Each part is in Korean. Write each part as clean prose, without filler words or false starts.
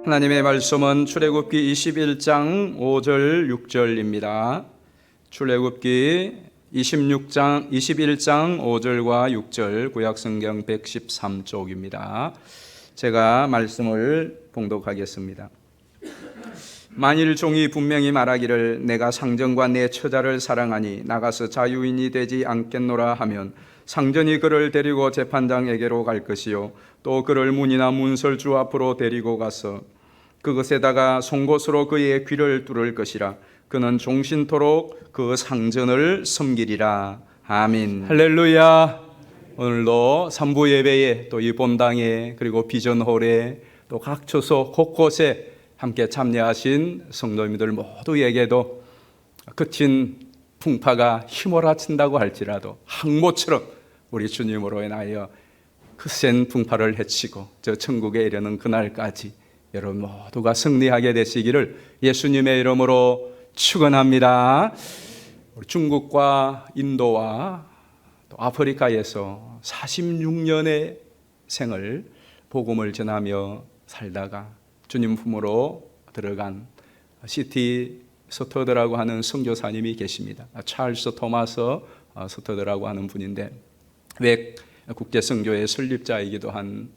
하나님의 말씀은 출애굽기 21장 5절 6절입니다. 출애굽기 21장 5절과 6절 구약성경 113쪽입니다. 제가 말씀을 봉독하겠습니다. 만일 종이 분명히 말하기를 내가 상전과 내 처자를 사랑하니 나가서 자유인이 되지 않겠노라 하면 상전이 그를 데리고 재판장에게로 갈 것이요 또 그를 문이나 문설주 앞으로 데리고 가서 그것에다가 송곳으로 그의 귀를 뚫을 것이라. 그는 종신토록 그 상전을 섬기리라. 아멘. 할렐루야. 오늘도 3부 예배에 또 이 본당에 그리고 비전홀에 또 각 처소 곳곳에 함께 참여하신 성도님들 모두에게도 거친 풍파가 휘몰아친다고 할지라도 항모처럼 우리 주님으로 인하여 그 센 풍파를 헤치고 저 천국에 이르는 그날까지 여러분 모두가 승리하게 되시기를 예수님의 이름으로 축원합니다. 중국과 인도와 또 아프리카에서 46년의 생을 복음을 전하며 살다가 주님 품으로 들어간 C.T. 스터드라고 하는 선교사님이 계십니다. 찰스 토마스 스터드라고 하는 분인데 국제선교의 설립자이기도 한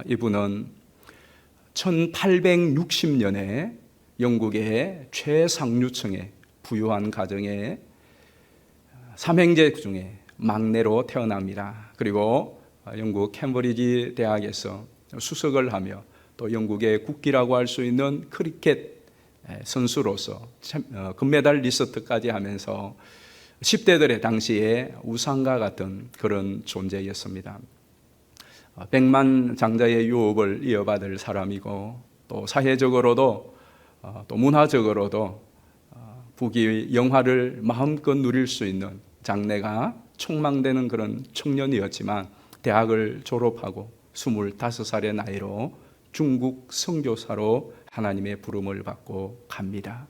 이분은 1860년에 영국의 최상류층의 부유한 가정의 삼형제 중에 막내로 태어납니다. 그리고 영국 캠브리지 대학에서 수석을 하며 또 영국의 국기라고 할 수 있는 크리켓 선수로서 금메달리스트까지 하면서 10대들의 당시에 우상과 같은 그런 존재였습니다. 백만장자의 유업을 이어받을 사람이고 또 사회적으로도 또 문화적으로도 부귀 영화를 마음껏 누릴 수 있는 장래가 촉망되는 그런 청년이었지만 대학을 졸업하고 25살의 나이로 중국 선교사로 하나님의 부름을 받고 갑니다.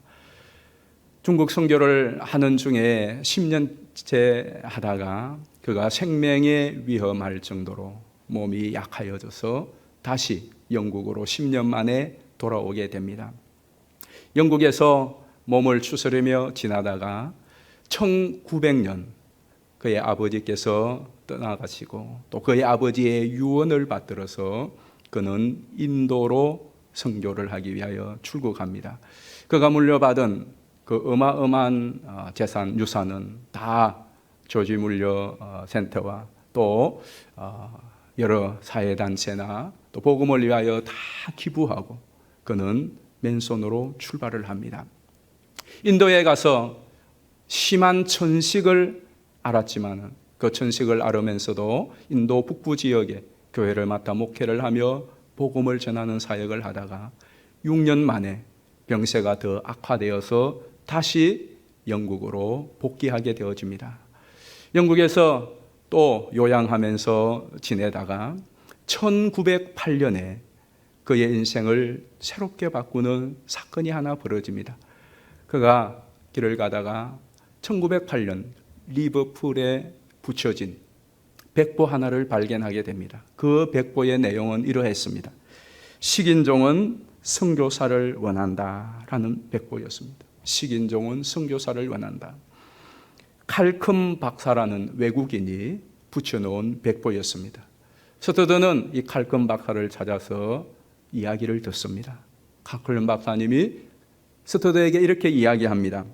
중국 선교를 하는 중에 10년째 하다가 그가 생명에 위험할 정도로 몸이 약하여져서 다시 영국으로 10년 만에 돌아오게 됩니다. 영국에서 몸을 추스르며 지나다가 1900년 그의 아버지께서 떠나가시고 또 그의 아버지의 유언을 받들어서 그는 인도로 선교를 하기 위하여 출국합니다. 그가 물려받은 그 어마어마한 재산, 유산은 다 조지 물려 센터와 또 여러 사회단체나 또 복음을 위하여 다 기부하고 그는 맨손으로 출발을 합니다. 인도에 가서 심한 천식을 알았지만 그 천식을 앓으면서도 인도 북부 지역에 교회를 맡아 목회를 하며 복음을 전하는 사역을 하다가 6년 만에 병세가 더 악화되어서 다시 영국으로 복귀하게 되어집니다. 영국에서 또 요양하면서 지내다가 1908년에 그의 인생을 새롭게 바꾸는 사건이 하나 벌어집니다. 그가 길을 가다가 1908년 리버풀에 붙여진 백보 하나를 발견하게 됩니다. 그 백보의 내용은 이러했습니다. 식인종은 선교사를 원한다라는 백보였습니다. 식인종은 선교사를 원한다. 칼큼 박사라는 외국인이 붙여놓은 백보였습니다. 스터드는 이 칼큼 박사를 찾아서 이야기를 듣습니다. 칼큼 박사님이 스터드에게 이렇게 이야기합니다.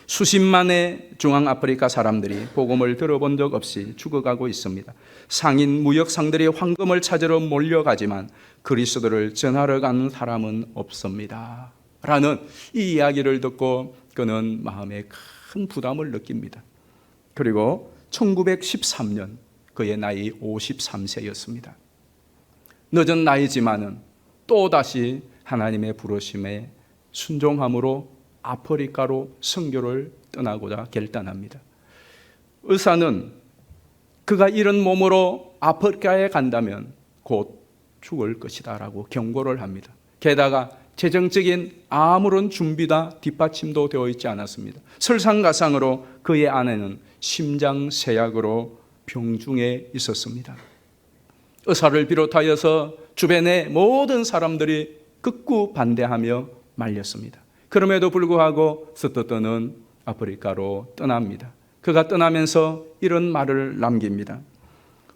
수십만의 중앙아프리카 사람들이 복음을 들어본 적 없이 죽어가고 있습니다. 상인 무역상들이 황금을 찾으러 몰려가지만 그리스도를 전하러 가는 사람은 없습니다. 라는 이 이야기를 듣고 그는 마음에 큰 부담을 느낍니다. 그리고 1913년 그의 나이 53세였습니다. 늦은 나이지만은 또다시 하나님의 부르심에 순종함으로 아프리카로 선교를 떠나고자 결단합니다. 의사는 그가 이런 몸으로 아프리카에 간다면 곧 죽을 것이다 라고 경고를 합니다. 게다가 재정적인 아무런 준비다 뒷받침도 되어 있지 않았습니다. 설상가상으로 그의 아내는 심장쇠약으로 병중에 있었습니다. 의사를 비롯하여서 주변의 모든 사람들이 극구 반대하며 말렸습니다. 그럼에도 불구하고 스토더는 아프리카로 떠납니다. 그가 떠나면서 이런 말을 남깁니다.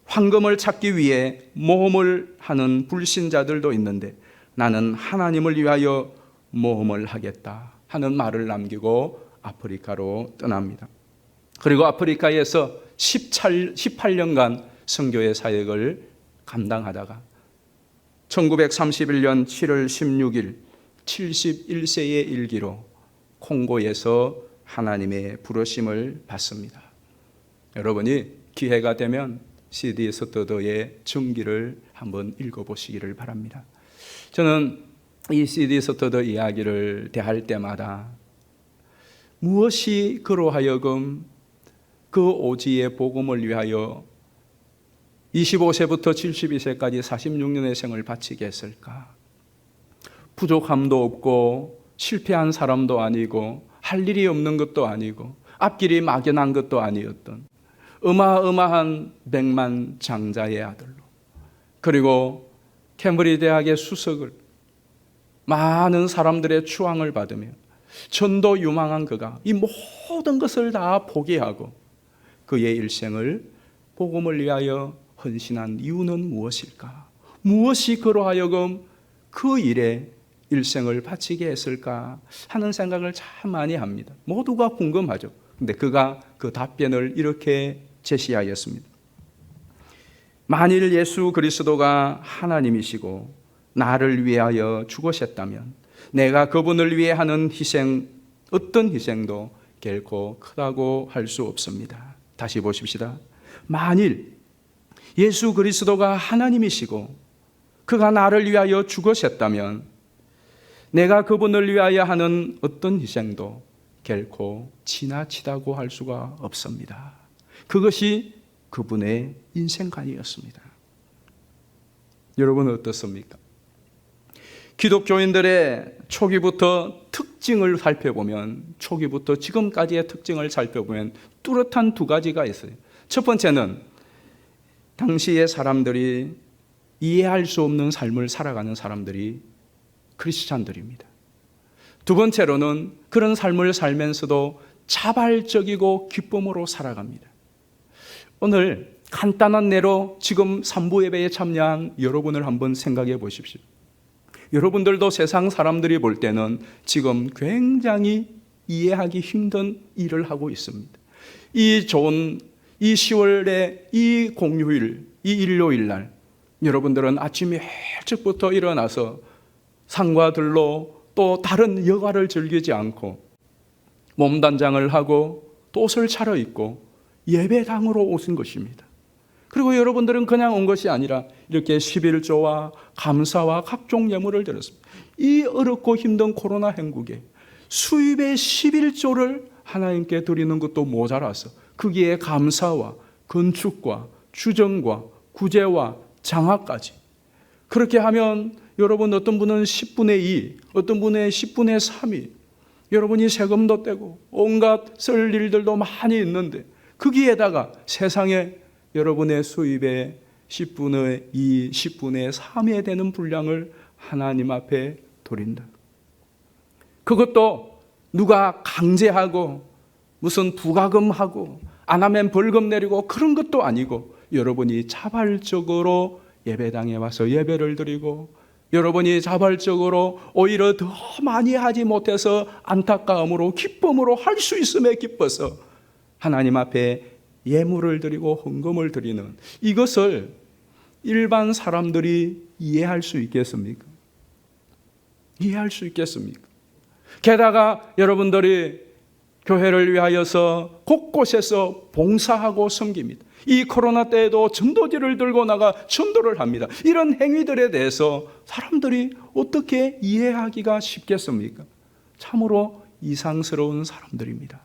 황금을 찾기 위해 모험을 하는 불신자들도 있는데 나는 하나님을 위하여 모험을 하겠다 하는 말을 남기고 아프리카로 떠납니다. 그리고 아프리카에서 18년간 선교의 사역을 감당하다가 1931년 7월 16일 71세의 일기로 콩고에서 하나님의 부르심을 받습니다. 여러분이 기회가 되면 C.D. 스토더의 전기를 한번 읽어보시기를 바랍니다. 저는 이 C.D. 스토더 이야기를 대할 때마다 무엇이 그로 하여금 그 오지의 복음을 위하여 25세부터 72세까지 46년의 생을 바치게 했을까? 부족함도 없고 실패한 사람도 아니고 할 일이 없는 것도 아니고 앞길이 막연한 것도 아니었던 어마어마한 백만장자의 아들로, 그리고 캠브리지 대학의 수석을 많은 사람들의 추앙을 받으며 전도 유망한 그가 이 모든 것을 다 포기하고 그의 일생을 복음을 위하여 헌신한 이유는 무엇일까? 무엇이 그로 하여금 그 일에 일생을 바치게 했을까 하는 생각을 참 많이 합니다. 모두가 궁금하죠. 근데 그가 그 답변을 이렇게 제시하였습니다. 만일 예수 그리스도가 하나님이시고 나를 위하여 죽으셨다면 내가 그분을 위해 하는 희생, 어떤 희생도 결코 크다고 할 수 없습니다. 다시 보십시다. 만일 예수 그리스도가 하나님이시고 그가 나를 위하여 죽으셨다면 내가 그분을 위하여 하는 어떤 희생도 결코 지나치다고 할 수가 없습니다. 그것이 그분의 인생관이었습니다. 여러분은 어떻습니까? 기독교인들의 초기부터 특징을 살펴보면, 초기부터 지금까지의 특징을 살펴보면 뚜렷한 두 가지가 있어요. 첫 번째는 당시의 사람들이 이해할 수 없는 삶을 살아가는 사람들이 크리스찬들입니다. 두 번째로는 그런 삶을 살면서도 자발적이고 기쁨으로 살아갑니다. 오늘 간단한 예로 지금 3부 예배에 참여한 여러분을 한번 생각해 보십시오. 여러분들도 세상 사람들이 볼 때는 지금 굉장히 이해하기 힘든 일을 하고 있습니다. 이 10월의 이 공휴일, 이 일요일 날 여러분들은 아침 일찍부터 일어나서 산과 들로 또 다른 여가를 즐기지 않고 몸단장을 하고 또 옷을 차려입고 예배당으로 오신 것입니다. 그리고 여러분들은 그냥 온 것이 아니라 이렇게 11조와 감사와 각종 예물을 드렸습니다. 이 어렵고 힘든 코로나 행국에 수입의 11조를 하나님께 드리는 것도 모자라서 거기에 감사와 건축과 주정과 구제와 장학까지, 그렇게 하면 여러분 어떤 분은 10분의 2, 어떤 분의 10분의 3이 여러분이 세금도 떼고 온갖 쓸 일들도 많이 있는데 거기에다가 세상에 여러분의 수입의 10분의 2, 10분의 3에 되는 분량을 하나님 앞에 드린다. 그것도 누가 강제하고 무슨 부가금하고 안 하면 벌금 내리고 그런 것도 아니고 여러분이 자발적으로 예배당에 와서 예배를 드리고 여러분이 자발적으로 오히려 더 많이 하지 못해서 안타까움으로 기쁨으로 할 수 있음에 기뻐서 하나님 앞에 예물을 드리고 헌금을 드리는 이것을 일반 사람들이 이해할 수 있겠습니까? 이해할 수 있겠습니까? 게다가 여러분들이 교회를 위하여서 곳곳에서 봉사하고 섬깁니다. 이 코로나 때에도 전도지를 들고 나가 전도를 합니다. 이런 행위들에 대해서 사람들이 어떻게 이해하기가 쉽겠습니까? 참으로 이상스러운 사람들입니다.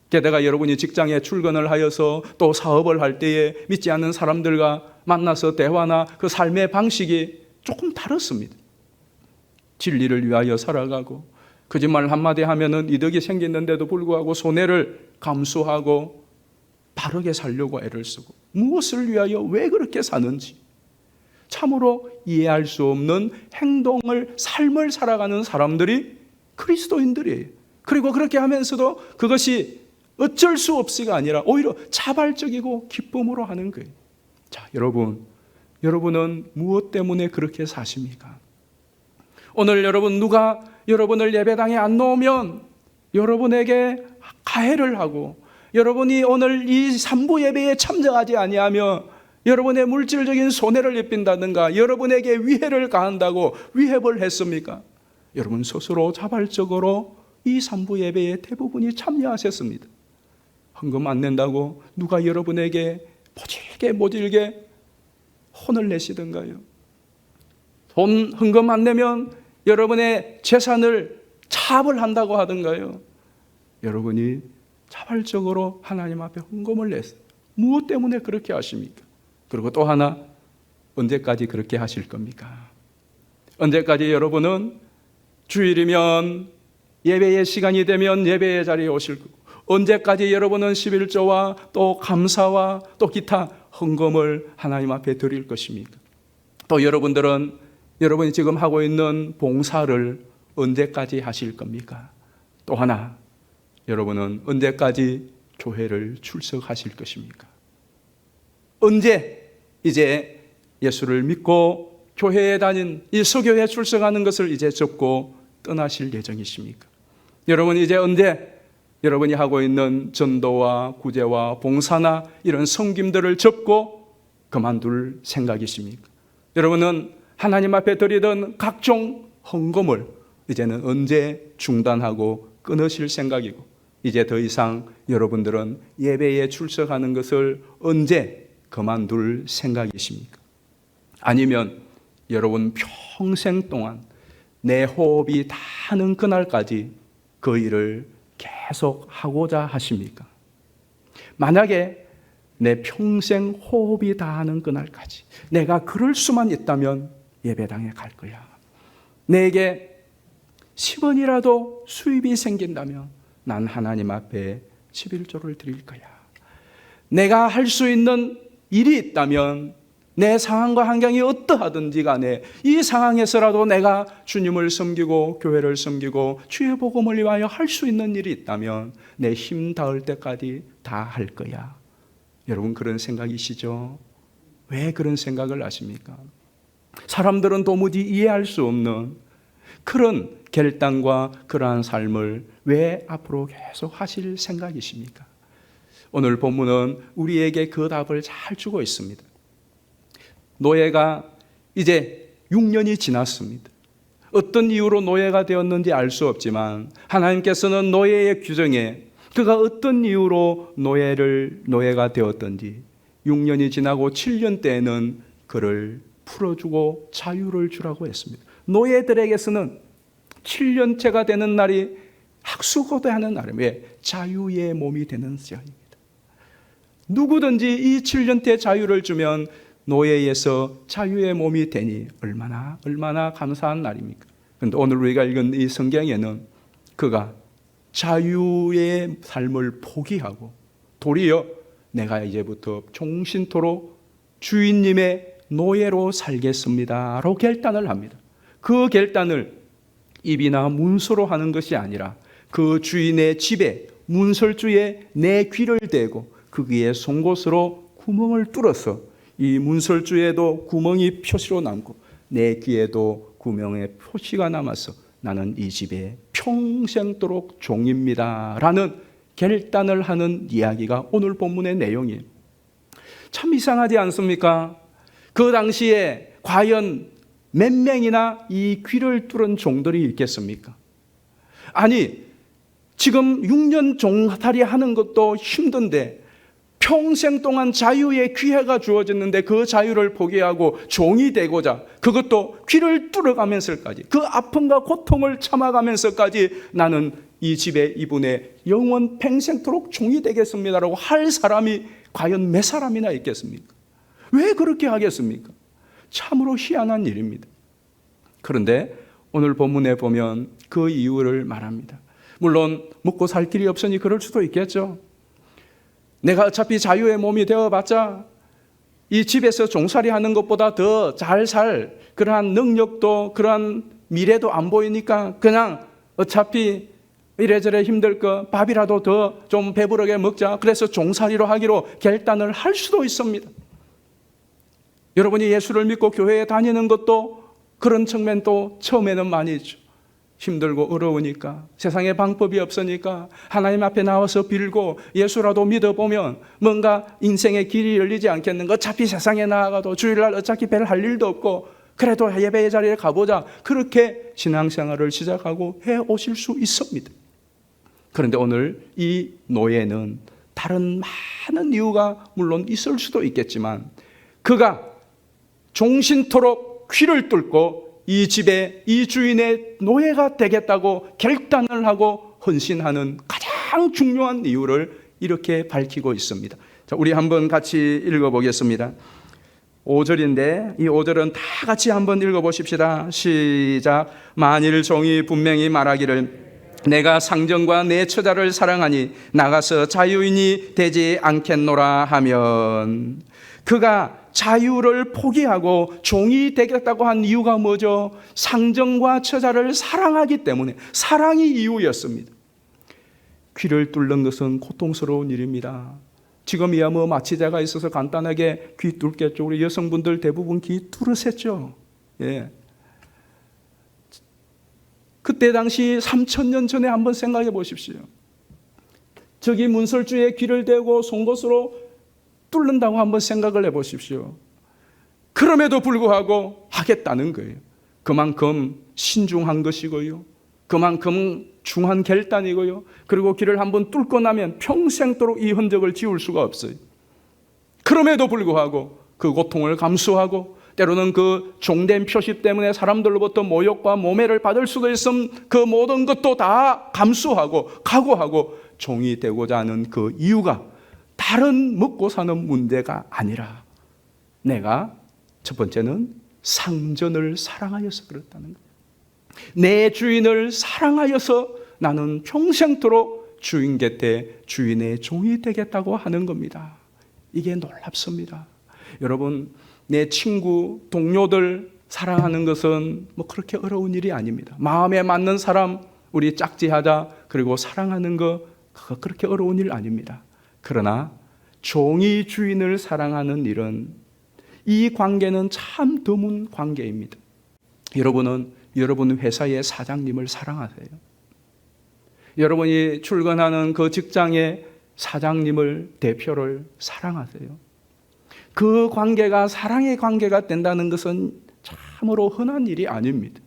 게다가 여러분이 직장에 출근을 하여서 또 사업을 할 때에 믿지 않는 사람들과 만나서 대화나 그 삶의 방식이 조금 다릅니다. 진리를 위하여 살아가고 거짓말 한마디 하면은 이득이 생기는데도 불구하고 손해를 감수하고 바르게 살려고 애를 쓰고 무엇을 위하여 왜 그렇게 사는지 참으로 이해할 수 없는 행동을, 삶을 살아가는 사람들이 그리스도인들이에요. 그리고 그렇게 하면서도 그것이 어쩔 수 없이가 아니라 오히려 자발적이고 기쁨으로 하는 거예요. 자, 여러분은 무엇 때문에 그렇게 사십니까? 오늘 여러분, 누가 여러분을 예배당에 안 놓으면 여러분에게 가해를 하고, 여러분이 오늘 이 3부 예배에 참석하지 아니하며 여러분의 물질적인 손해를 입힌다든가 여러분에게 위해를 가한다고 위협을 했습니까? 여러분 스스로 자발적으로 이 3부 예배에 대부분이 참여하셨습니다. 헌금 안 낸다고 누가 여러분에게 모질게 혼을 내시던가요? 헌금 안 내면 여러분의 재산을 차압을 하던가요? 여러분이 자발적으로 하나님 앞에 헌금을 냈어요. 무엇 때문에 그렇게 하십니까? 그리고 또 하나, 언제까지 그렇게 하실 겁니까? 언제까지 여러분은 주일이면 예배의 시간이 되면 예배의 자리에 오실 거고, 언제까지 여러분은 11조와 또 감사와 또 기타 헌금을 하나님 앞에 드릴 것입니까? 또 여러분들은 여러분이 지금 하고 있는 봉사를 언제까지 하실 겁니까? 또 하나, 여러분은 언제까지 교회를 출석하실 것입니까? 언제 이제 예수를 믿고 교회에 다닌 이 수교회에 출석하는 것을 이제 접고 떠나실 예정이십니까? 여러분 이제 언제 여러분이 하고 있는 전도와 구제와 봉사나 이런 섬김들을 접고 그만둘 생각이십니까? 여러분은 하나님 앞에 드리던 각종 헌금을 이제는 언제 중단하고 끊으실 생각이고, 이제 더 이상 여러분들은 예배에 출석하는 것을 언제 그만둘 생각이십니까? 아니면 여러분 평생 동안 내 호흡이 닿는 그날까지 그 일을 계속 하고자 하십니까? 만약에 내 평생 호흡이 닿는 그날까지 내가 그럴 수만 있다면 예배당에 갈 거야. 내게 10원이라도 수입이 생긴다면 난 하나님 앞에 11조를 드릴 거야. 내가 할 수 있는 일이 있다면 내 상황과 환경이 어떠하든지 간에 이 상황에서라도 내가 주님을 섬기고 교회를 섬기고 주의 복음을 위하여 할 수 있는 일이 있다면 내 힘 닿을 때까지 다 할 거야. 여러분 그런 생각이시죠? 왜 그런 생각을 하십니까? 사람들은 도무지 이해할 수 없는 그런 결단과 그러한 삶을 왜 앞으로 계속 하실 생각이십니까? 오늘 본문은 우리에게 그 답을 잘 주고 있습니다. 노예가 이제 6년이 지났습니다. 어떤 이유로 노예가 되었는지 알 수 없지만 하나님께서는 노예의 규정에 그가 어떤 이유로 노예가 되었던지 6년이 지나고 7년 때에는 그를 풀어주고 자유를 주라고 했습니다. 노예들에게서는 7년째가 되는 날이 학수고대하는 날이에요. 왜? 자유의 몸이 되는 시간입니다. 누구든지 이 7년째 자유를 주면 노예에서 자유의 몸이 되니 얼마나 감사한 날입니까? 그런데 오늘 우리가 읽은 이 성경에는 그가 자유의 삶을 포기하고 도리어 내가 이제부터 종신토록 주인님의 노예로 살겠습니다라고 결단을 합니다. 그 결단을 입이나 문서로 하는 것이 아니라 그 주인의 집에 문설주에 내 귀를 대고 그 귀에 송곳으로 구멍을 뚫어서 이 문설주에도 구멍이 표시로 남고 내 귀에도 구멍의 표시가 남아서 나는 이 집에 평생도록 종입니다 라는 결단을 하는 이야기가 오늘 본문의 내용이에요. 참 이상하지 않습니까? 그 당시에 과연 몇 명이나 이 귀를 뚫은 종들이 있겠습니까? 아니 지금 6년 종살이 하는 것도 힘든데 평생 동안 자유의 기회가 주어졌는데 그 자유를 포기하고 종이 되고자 그것도 귀를 뚫어가면서까지 그 아픔과 고통을 참아가면서까지 나는 이 집에 이분의 영원 평생토록 종이 되겠습니다라고 할 사람이 과연 몇 사람이나 있겠습니까? 왜 그렇게 하겠습니까? 참으로 희한한 일입니다. 그런데 오늘 본문에 보면 그 이유를 말합니다. 물론 먹고 살 길이 없으니 그럴 수도 있겠죠. 내가 어차피 자유의 몸이 되어봤자 이 집에서 종살이 하는 것보다 더 잘 살 그러한 능력도 그러한 미래도 안 보이니까 그냥 어차피 이래저래 힘들 거 밥이라도 더 좀 배부르게 먹자. 그래서 종살이로 하기로 결단을 할 수도 있습니다. 여러분이 예수를 믿고 교회에 다니는 것도 그런 측면도 처음에는 많이 있죠. 힘들고 어려우니까 세상에 방법이 없으니까 하나님 앞에 나와서 빌고 예수라도 믿어보면 뭔가 인생의 길이 열리지 않겠는가. 어차피 세상에 나아가도 주일날 어차피 별 할 일도 없고 그래도 예배의 자리에 가보자. 그렇게 신앙생활을 시작하고 해오실 수 있습니다. 그런데 오늘 이 노예는 다른 많은 이유가 물론 있을 수도 있겠지만 그가 종신토록 귀를 뚫고 이 집의 이 주인의 노예가 되겠다고 결단을 하고 헌신하는 가장 중요한 이유를 이렇게 밝히고 있습니다. 자, 우리 한번 같이 읽어보겠습니다. 5절인데 이 5절은 다 같이 한번 읽어보십시다. 시작. 만일 종이 분명히 말하기를 내가 상전과 내 처자를 사랑하니 나가서 자유인이 되지 않겠노라 하면, 그가 자유를 포기하고 종이 되겠다고 한 이유가 뭐죠? 상전과 처자를 사랑하기 때문에, 사랑이 이유였습니다. 귀를 뚫는 것은 고통스러운 일입니다. 지금이야 뭐 마취제가 있어서 간단하게 귀 뚫겠죠. 우리 여성분들 대부분 귀 뚫으셨죠. 예. 그때 당시 3,000년 전에 한번 생각해 보십시오. 저기 문설주에 귀를 대고 송곳으로 뚫는다고 한번 생각을 해 보십시오. 그럼에도 불구하고 하겠다는 거예요. 그만큼 신중한 것이고요. 그만큼 중한 결단이고요. 그리고 귀를 한번 뚫고 나면 평생도록 이 흔적을 지울 수가 없어요. 그럼에도 불구하고 그 고통을 감수하고 때로는 그 종된 표시 때문에 사람들로부터 모욕과 모매를 받을 수도 있음 그 모든 것도 다 감수하고 각오하고 종이 되고자 하는 그 이유가 다른 먹고 사는 문제가 아니라 내가 첫 번째는 상전을 사랑하여서 그렇다는 거예요. 내 주인을 사랑하여서 나는 평생토록 주인 곁에 주인의 종이 되겠다고 하는 겁니다. 이게 놀랍습니다. 여러분, 내 친구, 동료들 사랑하는 것은 뭐 그렇게 어려운 일이 아닙니다. 마음에 맞는 사람 우리 짝지하자 그리고 사랑하는 거 그거 그렇게 어려운 일 아닙니다. 그러나 종이 주인을 사랑하는 일은 이 관계는 참 드문 관계입니다. 여러분은 여러분 회사의 사장님을 사랑하세요. 여러분이 출근하는 그 직장의 사장님을, 대표를 사랑하세요. 그 관계가 사랑의 관계가 된다는 것은 참으로 흔한 일이 아닙니다.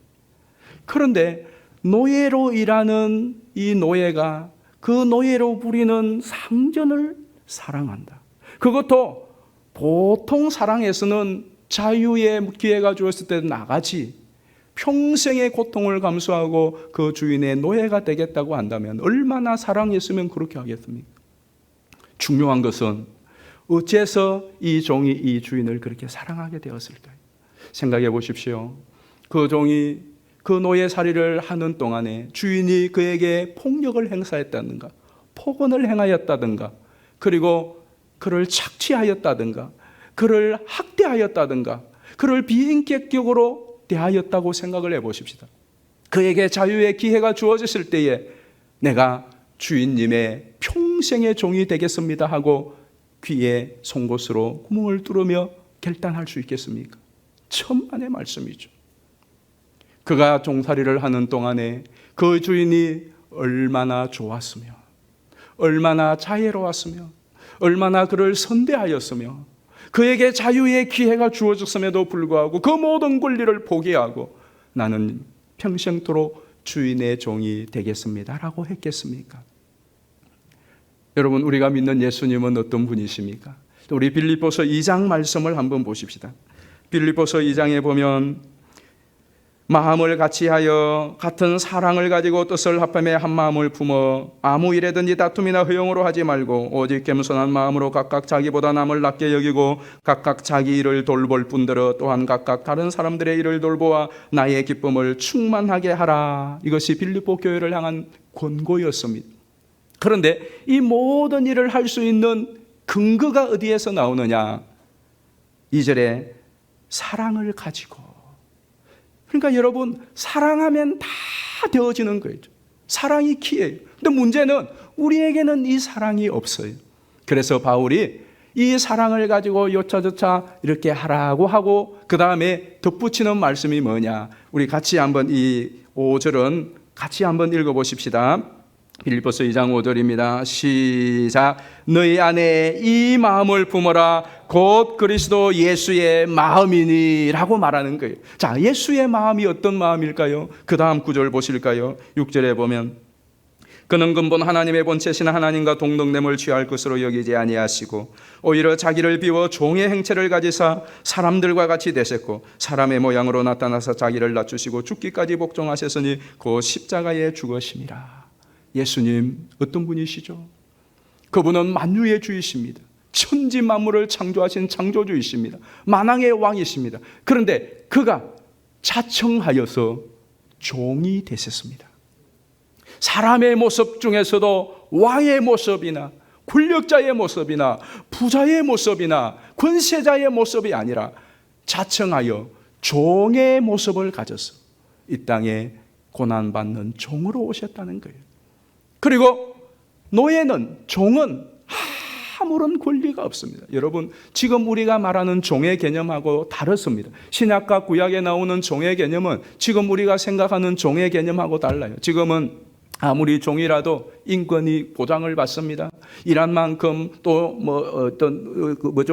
그런데 노예로 일하는 이 노예가 그 노예로 부리는 상전을 사랑한다. 그것도 보통 사랑에서는 자유의 기회가 주었을 때 나가지 평생의 고통을 감수하고 그 주인의 노예가 되겠다고 한다면 얼마나 사랑했으면 그렇게 하겠습니까? 중요한 것은 어째서 이 종이 이 주인을 그렇게 사랑하게 되었을까요? 생각해 보십시오. 그 종이 그 노예살이를 하는 동안에 주인이 그에게 폭력을 행사했다든가 폭언을 행하였다든가 그리고 그를 착취하였다든가 그를 학대하였다든가 그를 비인격적으로 대하였다고 생각을 해보십시다. 그에게 자유의 기회가 주어졌을 때에 내가 주인님의 평생의 종이 되겠습니다 하고 귀에 송곳으로 구멍을 뚫으며 결단할 수 있겠습니까? 천만의 말씀이죠. 그가 종살이를 하는 동안에 그 주인이 얼마나 좋았으며 얼마나 자애로웠으며 얼마나 그를 선대하였으며 그에게 자유의 기회가 주어졌음에도 불구하고 그 모든 권리를 포기하고 나는 평생토록 주인의 종이 되겠습니다 라고 했겠습니까? 여러분, 우리가 믿는 예수님은 어떤 분이십니까? 우리 빌립보서 2장 말씀을 한번 보십시다. 빌립보서 2장에 보면 마음을 같이하여 같은 사랑을 가지고 뜻을 합하며 한 마음을 품어 아무 일에든지 다툼이나 허용으로 하지 말고 오직 겸손한 마음으로 각각 자기보다 남을 낮게 여기고 각각 자기 일을 돌볼 뿐더러 또한 각각 다른 사람들의 일을 돌보아 나의 기쁨을 충만하게 하라. 이것이 빌립보 교회를 향한 권고였습니다. 그런데 이 모든 일을 할 수 있는 근거가 어디에서 나오느냐? 2절에 사랑을 가지고. 그러니까 여러분, 사랑하면 다 되어지는 거예요. 사랑이 키예요. 근데 문제는 우리에게는 이 사랑이 없어요. 그래서 바울이 이 사랑을 가지고 요차저차 이렇게 하라고 하고 그 다음에 덧붙이는 말씀이 뭐냐. 우리 같이 한번 이 5절은 같이 한번 읽어보십시다. 빌립보서 2장 5절입니다. 시작. 너희 안에 이 마음을 품어라. 곧 그리스도 예수의 마음이니 라고 말하는 거예요. 자, 예수의 마음이 어떤 마음일까요? 그 다음 구절 보실까요? 6절에 보면 그는 근본 하나님의 본체신 하나님과 동등됨을 취할 것으로 여기지 아니하시고 오히려 자기를 비워 종의 행체를 가지사 사람들과 같이 되셨고 사람의 모양으로 나타나서 자기를 낮추시고 죽기까지 복종하셨으니 그 십자가에 죽으심이라. 예수님 어떤 분이시죠? 그분은 만유의 주이십니다. 천지 만물을 창조하신 창조주이십니다. 만왕의 왕이십니다. 그런데 그가 자청하여서 종이 되셨습니다. 사람의 모습 중에서도 왕의 모습이나 권력자의 모습이나 부자의 모습이나 권세자의 모습이 아니라 자청하여 종의 모습을 가져서 이 땅에 고난받는 종으로 오셨다는 거예요. 그리고 노예는, 종은 아무런 권리가 없습니다. 여러분, 지금 우리가 말하는 종의 개념하고 다르습니다. 신약과 구약에 나오는 종의 개념은 지금 우리가 생각하는 종의 개념하고 달라요. 지금은 아무리 종이라도 인권이 보장을 받습니다. 일한 만큼 또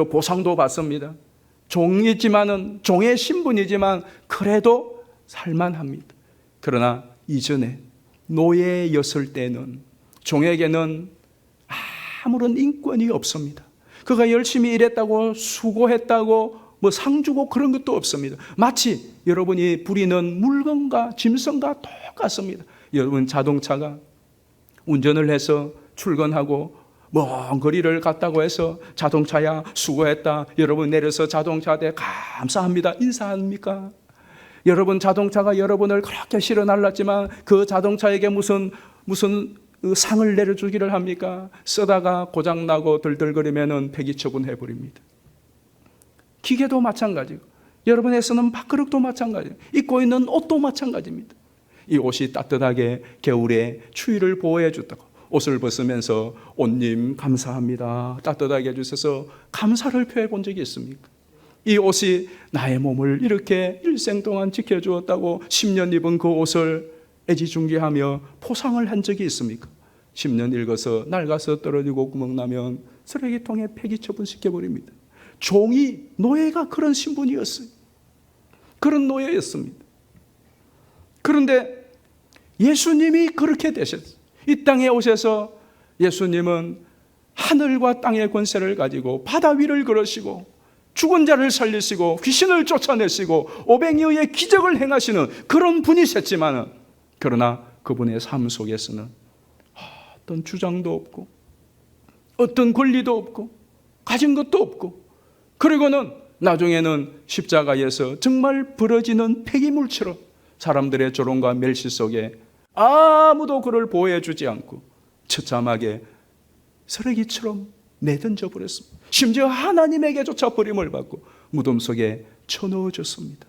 보상도 받습니다. 종이지만은, 종의 신분이지만 그래도 살만합니다. 그러나 이전에 노예였을 때는 종에게는 아무런 인권이 없습니다. 그가 열심히 일했다고 수고했다고 상 주고 그런 것도 없습니다. 마치 여러분이 부리는 물건과 짐승과 똑같습니다. 여러분, 자동차가 운전을 해서 출근하고 먼 거리를 갔다고 해서 자동차야 수고했다, 여러분 내려서 자동차한테 감사합니다 인사합니까? 여러분, 자동차가 여러분을 그렇게 실어 날랐지만 그 자동차에게 무슨 상을 내려주기를 합니까? 쓰다가 고장나고 들들거리면 폐기 처분해버립니다. 기계도 마찬가지고 여러분의 쓰는 밥그릇도 마찬가지고 입고 있는 옷도 마찬가지입니다. 이 옷이 따뜻하게 겨울에 추위를 보호해 줬다고 옷을 벗으면서 옷님 감사합니다, 따뜻하게 해주셔서 감사를 표해 본 적이 있습니까? 이 옷이 나의 몸을 이렇게 일생 동안 지켜주었다고 10년 입은 그 옷을 애지중지하며 포상을 한 적이 있습니까? 10년 읽어서 낡아서 떨어지고 구멍나면 쓰레기통에 폐기 처분시켜버립니다. 종이, 노예가 그런 신분이었어요. 그런 노예였습니다. 그런데 예수님이 그렇게 되셨어요. 이 땅에 오셔서 예수님은 하늘과 땅의 권세를 가지고 바다 위를 걸으시고 죽은 자를 살리시고 귀신을 쫓아내시고 오병이어의 기적을 행하시는 그런 분이셨지만, 그러나 그분의 삶 속에서는 어떤 주장도 없고 어떤 권리도 없고 가진 것도 없고, 그리고는 나중에는 십자가에서 정말 부러지는 폐기물처럼 사람들의 조롱과 멸시 속에 아무도 그를 보호해 주지 않고 처참하게 쓰레기처럼 내던져 버렸습니다. 심지어 하나님에게조차 버림을 받고 무덤 속에 쳐넣어졌습니다.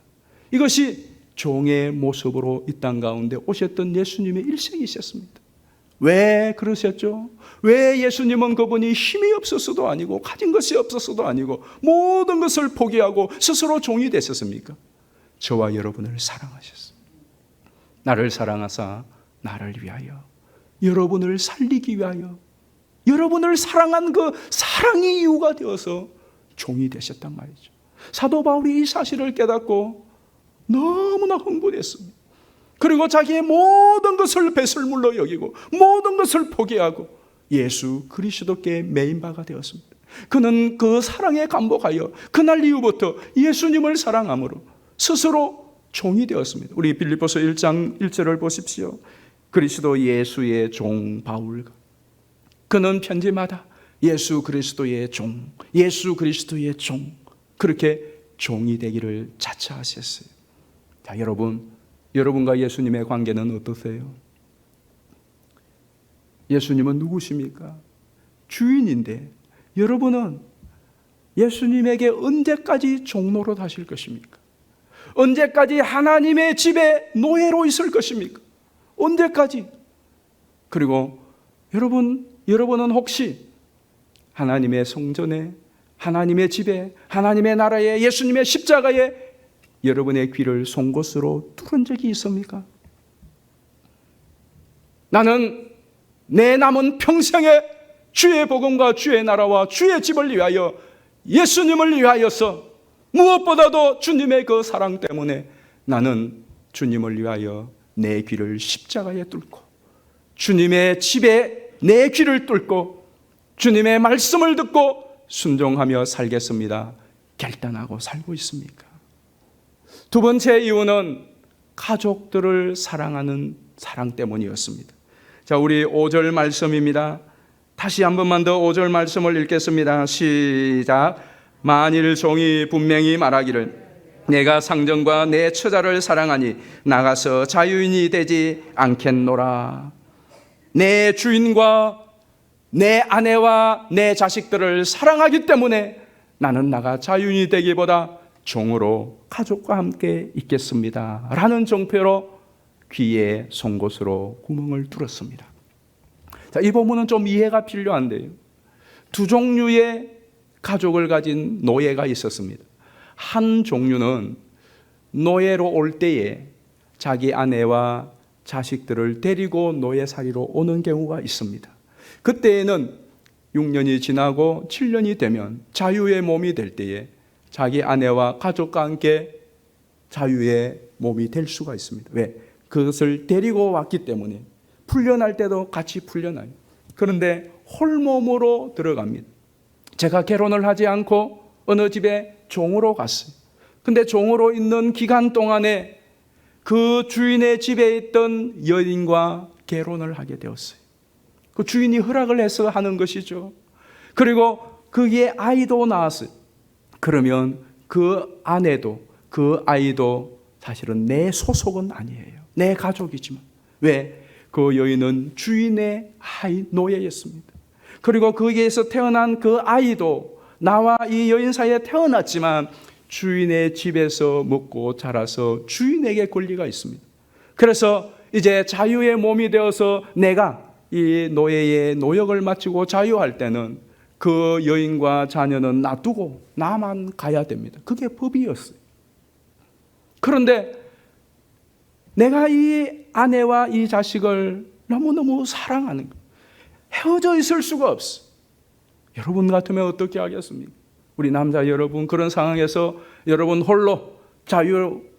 이것이 종의 모습으로 이 땅 가운데 오셨던 예수님의 일생이셨습니다. 왜 그러셨죠? 왜 예수님은 그분이 힘이 없어서도 아니고 가진 것이 없어서도 아니고 모든 것을 포기하고 스스로 종이 되셨습니까? 저와 여러분을 사랑하셨습니다. 나를 사랑하사 나를 위하여, 여러분을 살리기 위하여, 여러분을 사랑한 그 사랑이 이유가 되어서 종이 되셨단 말이죠. 사도 바울이 이 사실을 깨닫고 너무나 흥분했습니다. 그리고 자기의 모든 것을 배설물로 여기고 모든 것을 포기하고 예수 그리스도께 매인바가 되었습니다. 그는 그 사랑에 감복하여 그날 이후부터 예수님을 사랑함으로 스스로 종이 되었습니다. 우리 빌립보서 1장 1절을 보십시오. 그리스도 예수의 종 바울과 그는 편지마다 예수 그리스도의 종, 예수 그리스도의 종, 그렇게 종이 되기를 자처하셨어요. 자, 여러분과 예수님의 관계는 어떠세요? 예수님은 누구십니까? 주인인데 여러분은 예수님에게 언제까지 종노릇 하실 것입니까? 언제까지 하나님의 집에 노예로 있을 것입니까? 언제까지? 그리고 여러분은 혹시 하나님의 성전에, 하나님의 집에, 하나님의 나라에, 예수님의 십자가에 여러분의 귀를 송곳으로 뚫은 적이 있습니까? 나는 내 남은 평생에 주의 복음과 주의 나라와 주의 집을 위하여, 예수님을 위하여서 무엇보다도 주님의 그 사랑 때문에 나는 주님을 위하여 내 귀를 십자가에 뚫고 주님의 집에 내 귀를 뚫고 주님의 말씀을 듣고 순종하며 살겠습니다. 결단하고 살고 있습니까? 두 번째 이유는 가족들을 사랑하는 사랑 때문이었습니다. 자, 우리 5절 말씀입니다. 다시 한 번만 더 5절 말씀을 읽겠습니다. 시작. 만일 종이 분명히 말하기를 내가 상전과 내 처자를 사랑하니 나가서 자유인이 되지 않겠노라. 내 주인과 내 아내와 내 자식들을 사랑하기 때문에 나는 나가 자유인이 되기보다 종으로 가족과 함께 있겠습니다. 라는 종표로 귀에 송곳으로 구멍을 뚫었습니다. 자, 이 본문은 좀 이해가 필요한데요. 두 종류의 가족을 가진 노예가 있었습니다. 한 종류는 노예로 올 때에 자기 아내와 자식들을 데리고 노예살이로 오는 경우가 있습니다. 그때에는 6년이 지나고 7년이 되면 자유의 몸이 될 때에 자기 아내와 가족과 함께 자유의 몸이 될 수가 있습니다. 왜? 그것을 데리고 왔기 때문에 풀려날 때도 같이 풀려나요. 그런데 홀몸으로 들어갑니다. 제가 결혼을 하지 않고 어느 집에 종으로 갔어요. 근데 종으로 있는 기간 동안에 그 주인의 집에 있던 여인과 결혼을 하게 되었어요. 그 주인이 허락을 해서 하는 것이죠. 그리고 거기에 아이도 낳았어요. 그러면 그 아내도 그 아이도 사실은 내 소속은 아니에요. 내 가족이지만. 왜? 그 여인은 주인의 아이 노예였습니다. 그리고 거기에서 태어난 그 아이도 나와 이 여인 사이에 태어났지만 주인의 집에서 먹고 자라서 주인에게 권리가 있습니다. 그래서 이제 자유의 몸이 되어서 내가 이 노예의 노역을 마치고 자유할 때는 그 여인과 자녀는 놔두고 나만 가야 됩니다. 그게 법이었어요. 그런데 내가 이 아내와 이 자식을 너무너무 사랑하는 거예요. 헤어져 있을 수가 없어. 여러분 같으면 어떻게 하겠습니까? 우리 남자 여러분, 그런 상황에서 여러분 홀로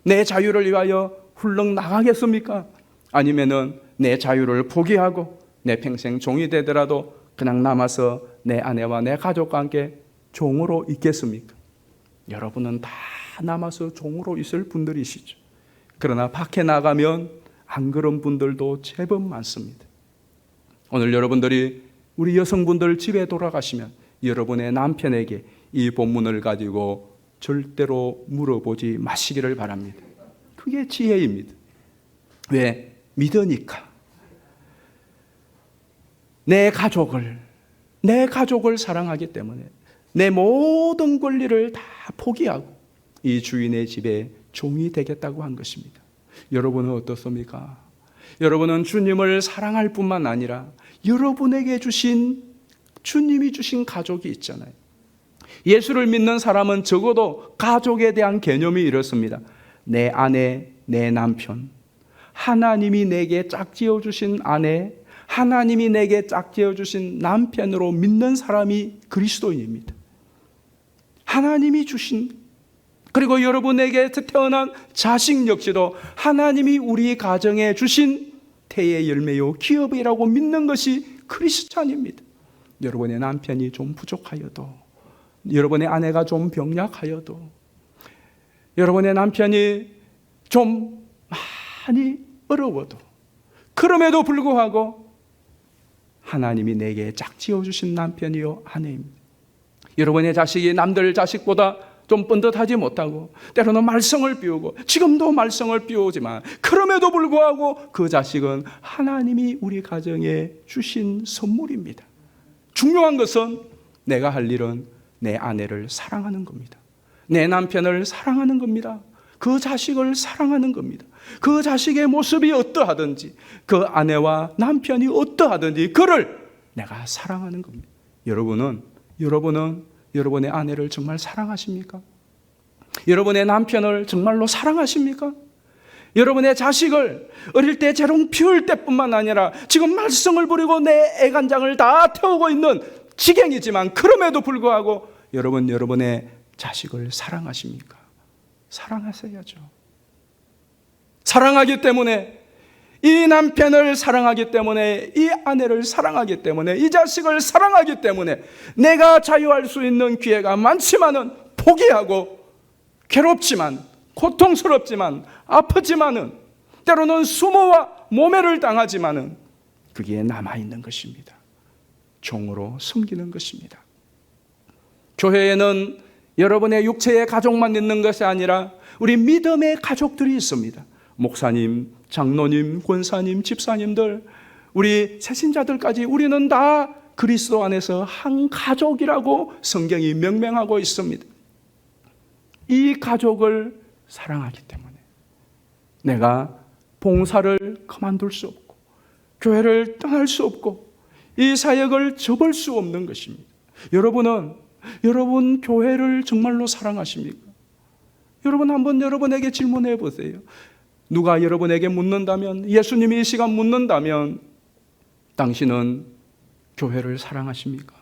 내 자유를 위하여 훌렁 나가겠습니까? 아니면은 내 자유를 포기하고 내 평생 종이 되더라도 그냥 남아서 내 아내와 내 가족과 함께 종으로 있겠습니까? 여러분은 다 남아서 종으로 있을 분들이시죠. 그러나 밖에 나가면 안 그런 분들도 제법 많습니다. 오늘 여러분들이 우리 여성분들 집에 돌아가시면 여러분의 남편에게 이 본문을 가지고 절대로 물어보지 마시기를 바랍니다. 그게 지혜입니다. 왜? 믿으니까. 내 가족을 사랑하기 때문에 내 모든 권리를 다 포기하고 이 주인의 집에 종이 되겠다고 한 것입니다. 여러분은 어떻습니까? 여러분은 주님을 사랑할 뿐만 아니라 여러분에게 주님이 주신 가족이 있잖아요. 예수를 믿는 사람은 적어도 가족에 대한 개념이 이렇습니다. 내 아내, 내 남편, 하나님이 내게 짝지어 주신 아내, 하나님이 내게 짝지어 주신 남편으로 믿는 사람이 그리스도인입니다. 하나님이 주신, 그리고 여러분에게 태어난 자식 역시도 하나님이 우리 가정에 주신 태의 열매요 기업이라고 믿는 것이 크리스찬입니다. 여러분의 남편이 좀 부족하여도, 여러분의 아내가 좀 병약하여도, 여러분의 남편이 좀 많이 어려워도, 그럼에도 불구하고 하나님이 내게 짝지어 주신 남편이요 아내입니다. 여러분의 자식이 남들 자식보다 좀 뻔듯하지 못하고 때로는 말썽을 피우고, 지금도 말썽을 피우지만 그럼에도 불구하고 그 자식은 하나님이 우리 가정에 주신 선물입니다. 중요한 것은 내가 할 일은 내 아내를 사랑하는 겁니다. 내 남편을 사랑하는 겁니다. 그 자식을 사랑하는 겁니다. 그 자식의 모습이 어떠하든지, 그 아내와 남편이 어떠하든지 그를 내가 사랑하는 겁니다. 여러분은 여러분의 아내를 정말 사랑하십니까? 여러분의 남편을 정말로 사랑하십니까? 여러분의 자식을 어릴 때 재롱 피울 때뿐만 아니라 지금 말썽을 부리고 내 애간장을 다 태우고 있는 지경이지만 그럼에도 불구하고 여러분의 자식을 사랑하십니까? 사랑하셔야죠. 사랑하기 때문에, 이 남편을 사랑하기 때문에, 이 아내를 사랑하기 때문에, 이 자식을 사랑하기 때문에 내가 자유할 수 있는 기회가 많지만은 포기하고 괴롭지만, 고통스럽지만, 아프지만은, 때로는 수모와 모멸을 당하지만은 그게 남아있는 것입니다. 종으로 섬기는 것입니다. 교회에는 여러분의 육체의 가족만 있는 것이 아니라 우리 믿음의 가족들이 있습니다. 목사님, 장로님, 권사님, 집사님들, 우리 새신자들까지 우리는 다 그리스도 안에서 한 가족이라고 성경이 명명하고 있습니다. 이 가족을 사랑하기 때문에 내가 봉사를 그만둘 수 없고 교회를 떠날 수 없고 이 사역을 접을 수 없는 것입니다. 여러분 교회를 정말로 사랑하십니까? 여러분 한번 여러분에게 질문해 보세요. 누가 여러분에게 묻는다면, 예수님이 이 시간 묻는다면 당신은 교회를 사랑하십니까?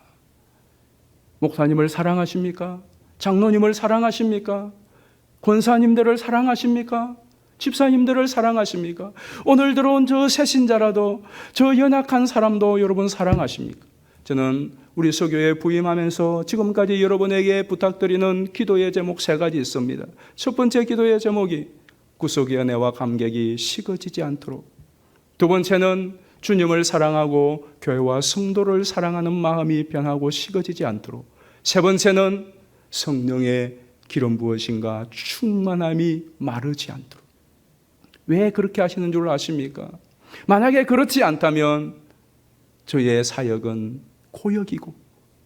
목사님을 사랑하십니까? 장로님을 사랑하십니까? 권사님들을 사랑하십니까? 집사님들을 사랑하십니까? 오늘 들어온 저 새신자라도, 저 연약한 사람도 여러분 사랑하십니까? 저는 우리 서교에 부임하면서 지금까지 여러분에게 부탁드리는 기도의 제목 3가지 있습니다. 첫 번째 기도의 제목이 구속의 은혜와 감격이 식어지지 않도록, 두 번째는 주님을 사랑하고 교회와 성도를 사랑하는 마음이 변하고 식어지지 않도록, 세 번째는 성령의 기름 부으심과 충만함이 마르지 않도록. 왜 그렇게 하시는 줄 아십니까? 만약에 그렇지 않다면 저의 사역은 고역이고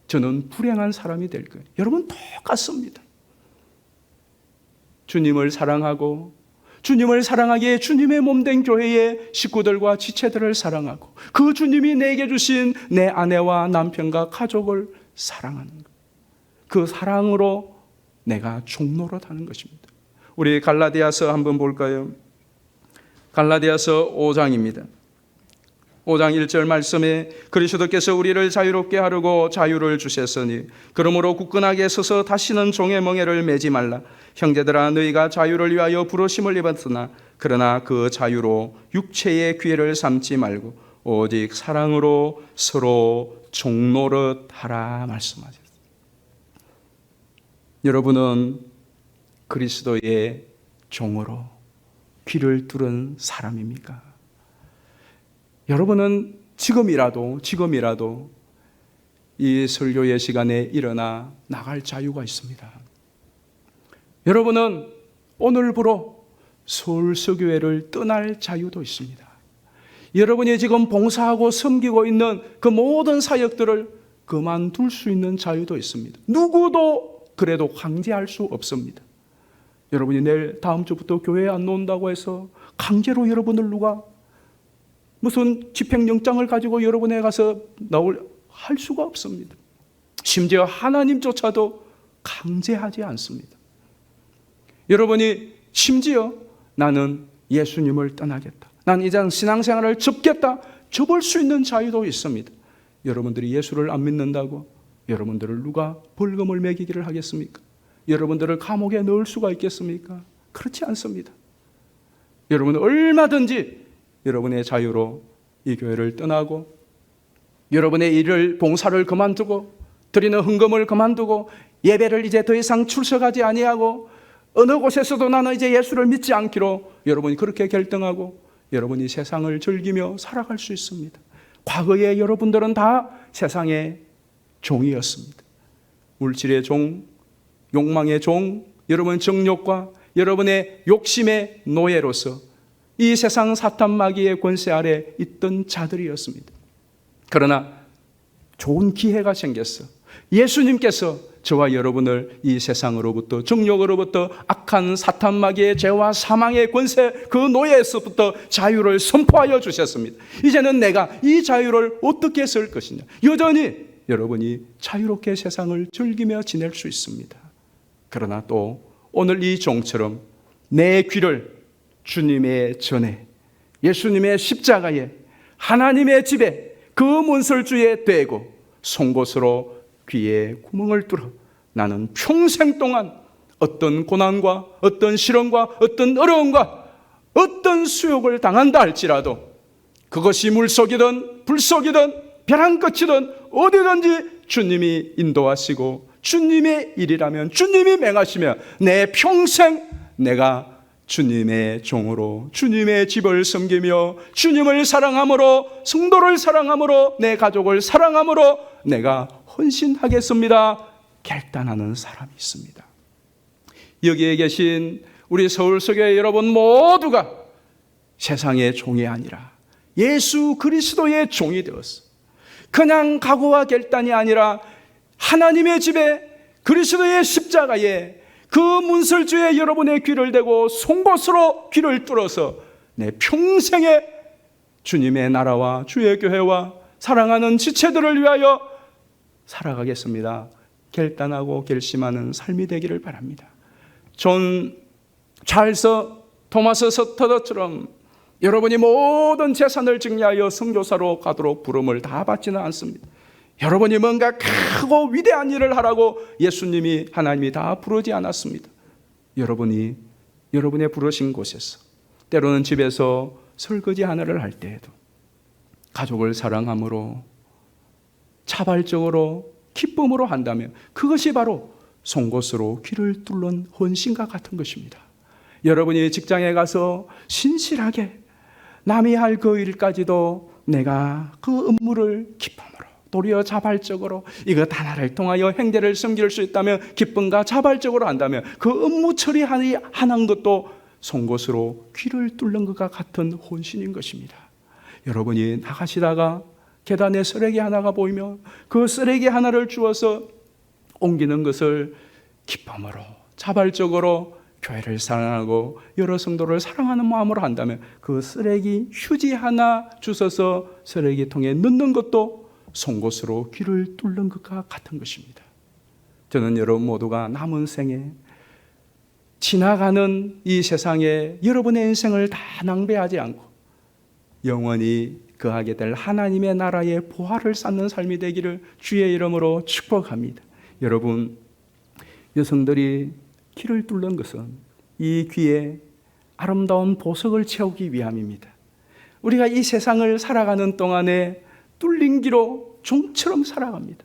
저는 불행한 사람이 될 거예요. 여러분 똑같습니다. 주님을 사랑하고 주님을 사랑하기에 주님의 몸된 교회의 식구들과 지체들을 사랑하고 그 주님이 내게 주신 내 아내와 남편과 가족을 사랑하는 것. 그 사랑으로 내가 종노릇하는 것입니다. 우리 갈라디아서 한번 볼까요? 갈라디아서 5장입니다. 5장 1절 말씀에 그리스도께서 우리를 자유롭게 하려고 자유를 주셨으니 그러므로 굳건하게 서서 다시는 종의 멍에를 매지 말라. 형제들아 너희가 자유를 위하여 부르심을 입었으나 그러나 그 자유로 육체의 기회를 삼지 말고 오직 사랑으로 서로 종노릇하라 말씀하셨습니다. 여러분은 그리스도의 종으로 귀를 뚫은 사람입니까? 여러분은 지금이라도 이 설교의 시간에 일어나 나갈 자유가 있습니다. 여러분은 오늘부로 서울서교회를 떠날 자유도 있습니다. 여러분이 지금 봉사하고 섬기고 있는 그 모든 사역들을 그만둘 수 있는 자유도 있습니다. 누구도 그래도 강제할 수 없습니다. 여러분이 내일 다음 주부터 교회에 안 나온다고 해서 강제로 여러분을 누가 무슨 집행영장을 가지고 여러분에 가서 할 수가 없습니다. 심지어 하나님조차도 강제하지 않습니다. 여러분이 심지어 나는 예수님을 떠나겠다, 난 이제 신앙생활을 접겠다, 접을 수 있는 자유도 있습니다. 여러분들이 예수를 안 믿는다고 여러분들을 누가 벌금을 매기기를 하겠습니까? 여러분들을 감옥에 넣을 수가 있겠습니까? 그렇지 않습니다. 여러분은 얼마든지 여러분의 자유로 이 교회를 떠나고 여러분의 일을 봉사를 그만두고 드리는 헌금을 그만두고 예배를 이제 더 이상 출석하지 아니하고 어느 곳에서도 나는 이제 예수를 믿지 않기로 여러분이 그렇게 결정하고 여러분이 세상을 즐기며 살아갈 수 있습니다. 과거에 여러분들은 다 세상의 종이었습니다. 물질의 종, 욕망의 종, 여러분의 정욕과 여러분의 욕심의 노예로서 이 세상 사탄 마귀의 권세 아래 있던 자들이었습니다. 그러나 좋은 기회가 생겼어. 예수님께서 저와 여러분을 이 세상으로부터, 정욕으로부터, 악한 사탄 마귀의 죄와 사망의 권세, 그 노예에서부터 자유를 선포하여 주셨습니다. 이제는 내가 이 자유를 어떻게 쓸 것이냐. 여전히 여러분이 자유롭게 세상을 즐기며 지낼 수 있습니다. 그러나 또 오늘 이 종처럼 내 귀를 주님의 전에, 예수님의 십자가에, 하나님의 집에, 그 문설주에 대고 송곳으로 귀에 구멍을 뚫어 나는 평생 동안 어떤 고난과 어떤 시련과 어떤 어려움과 어떤 수욕을 당한다 할지라도, 그것이 물속이든 불속이든 벼랑 끝이든 어디든지 주님이 인도하시고 주님의 일이라면 주님이 맹하시면 내 평생 내가 주님의 종으로 주님의 집을 섬기며 주님을 사랑함으로, 성도를 사랑함으로, 내 가족을 사랑함으로 내가 헌신하겠습니다 결단하는 사람이 있습니다. 여기에 계신 우리 서울서교회 여러분 모두가 세상의 종이 아니라 예수 그리스도의 종이 되었어. 그냥 각오와 결단이 아니라 하나님의 집에, 그리스도의 십자가에, 그 문설주에 여러분의 귀를 대고 송곳으로 귀를 뚫어서 내 평생에 주님의 나라와 주의 교회와 사랑하는 지체들을 위하여 살아가겠습니다 결단하고 결심하는 삶이 되기를 바랍니다. 존 찰스 토마스 서터더처럼 여러분이 모든 재산을 증여하여 선교사로 가도록 부름을 다 받지는 않습니다. 여러분이 뭔가 크고 위대한 일을 하라고 예수님이, 하나님이 다 부르지 않았습니다. 여러분이 여러분의 부르신 곳에서, 때로는 집에서 설거지 하나를 할 때에도 가족을 사랑함으로, 자발적으로, 기쁨으로 한다면 그것이 바로 송곳으로 귀를 뚫는 헌신과 같은 것입니다. 여러분이 직장에 가서 신실하게 남이 할 그 일까지도 내가 그 업무를 기쁨으로, 도리어 자발적으로, 이것 하나를 통하여 행대를 섬길 수 있다면, 기쁨과 자발적으로 한다면 그 업무 처리하는 것도 송곳으로 귀를 뚫는 것과 같은 헌신인 것입니다. 여러분이 나가시다가 계단에 쓰레기 하나가 보이면 그 쓰레기 하나를 주워서 옮기는 것을 기쁨으로, 자발적으로 교회를 사랑하고 여러 성도를 사랑하는 마음으로 한다면 그 쓰레기 휴지 하나 주워서 쓰레기통에 넣는 것도 송곳으로 귀를 뚫는 것과 같은 것입니다. 저는 여러분 모두가 남은 생에, 지나가는 이 세상에 여러분의 인생을 다 낭비하지 않고 영원히 거하게 될 하나님의 나라의 보화를 쌓는 삶이 되기를 주의 이름으로 축복합니다. 여러분, 여성들이 귀를 뚫는 것은 이 귀에 아름다운 보석을 채우기 위함입니다. 우리가 이 세상을 살아가는 동안에 뚫린 귀로 종처럼 살아갑니다.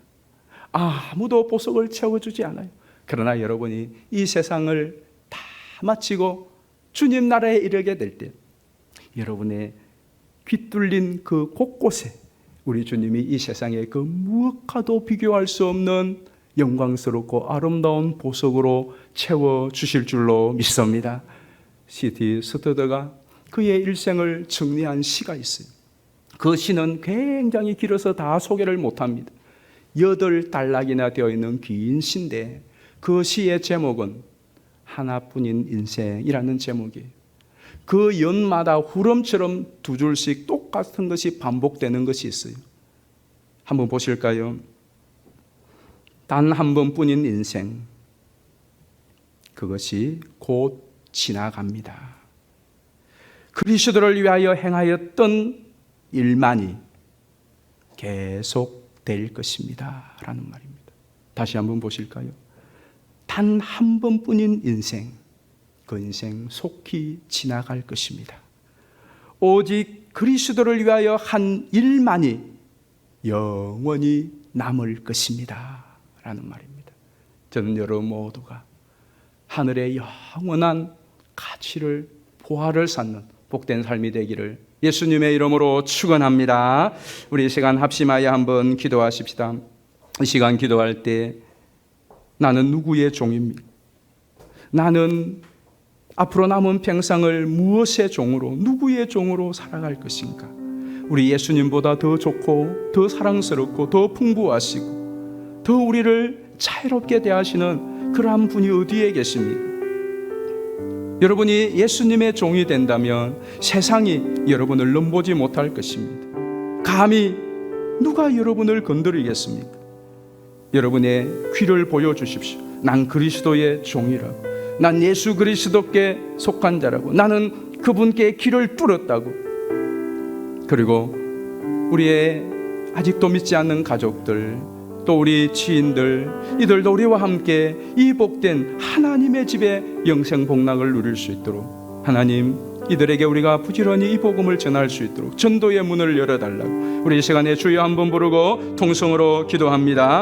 아무도 보석을 채워주지 않아요. 그러나 여러분이 이 세상을 다 마치고 주님 나라에 이르게 될 때 여러분의 귀 뚫린 그 곳곳에 우리 주님이 이 세상에 그 무엇과도 비교할 수 없는 영광스럽고 아름다운 보석으로 채워주실 줄로 믿습니다. C.T. 스터더가 그의 일생을 정리한 시가 있어요. 그 시는 굉장히 길어서 다 소개를 못합니다. 8단락이나 되어 있는 긴 시인데 그 시의 제목은 하나뿐인 인생이라는 제목이에요. 그 연마다 후렴처럼 2줄씩 똑같은 것이 반복되는 것이 있어요. 한번 보실까요? 단 한 번뿐인 인생, 그것이 곧 지나갑니다. 그리스도를 위하여 행하였던 일만이 계속될 것입니다 라는 말입니다. 다시 한번 보실까요? 단 한 번뿐인 인생, 그 인생 속히 지나갈 것입니다. 오직 그리스도를 위하여 한 일만이 영원히 남을 것입니다 라는 말입니다. 저는 여러분 모두가 하늘의 영원한 가치를, 보화를 쌓는 복된 삶이 되기를 예수님의 이름으로 축원합니다. 우리 이 시간 합심하여 한번 기도하십시다. 이 시간 기도할 때 나는 누구의 종입니까? 나는 앞으로 남은 평생을 무엇의 종으로, 누구의 종으로 살아갈 것인가? 우리 예수님보다 더 좋고 더 사랑스럽고 더 풍부하시고 더 우리를 자유롭게 대하시는 그러한 분이 어디에 계십니까? 여러분이 예수님의 종이 된다면 세상이 여러분을 넘보지 못할 것입니다. 감히 누가 여러분을 건드리겠습니까? 여러분의 귀를 보여주십시오. 난 그리스도의 종이라고, 난 예수 그리스도께 속한 자라고, 나는 그분께 길을 뚫었다고. 그리고 우리의 아직도 믿지 않는 가족들, 또 우리 지인들, 이들도 우리와 함께 이 복된 하나님의 집에 영생 복락을 누릴 수 있도록 하나님, 이들에게 우리가 부지런히 이 복음을 전할 수 있도록 전도의 문을 열어달라고 우리 이 시간에 주여 한번 부르고 통성으로 기도합니다.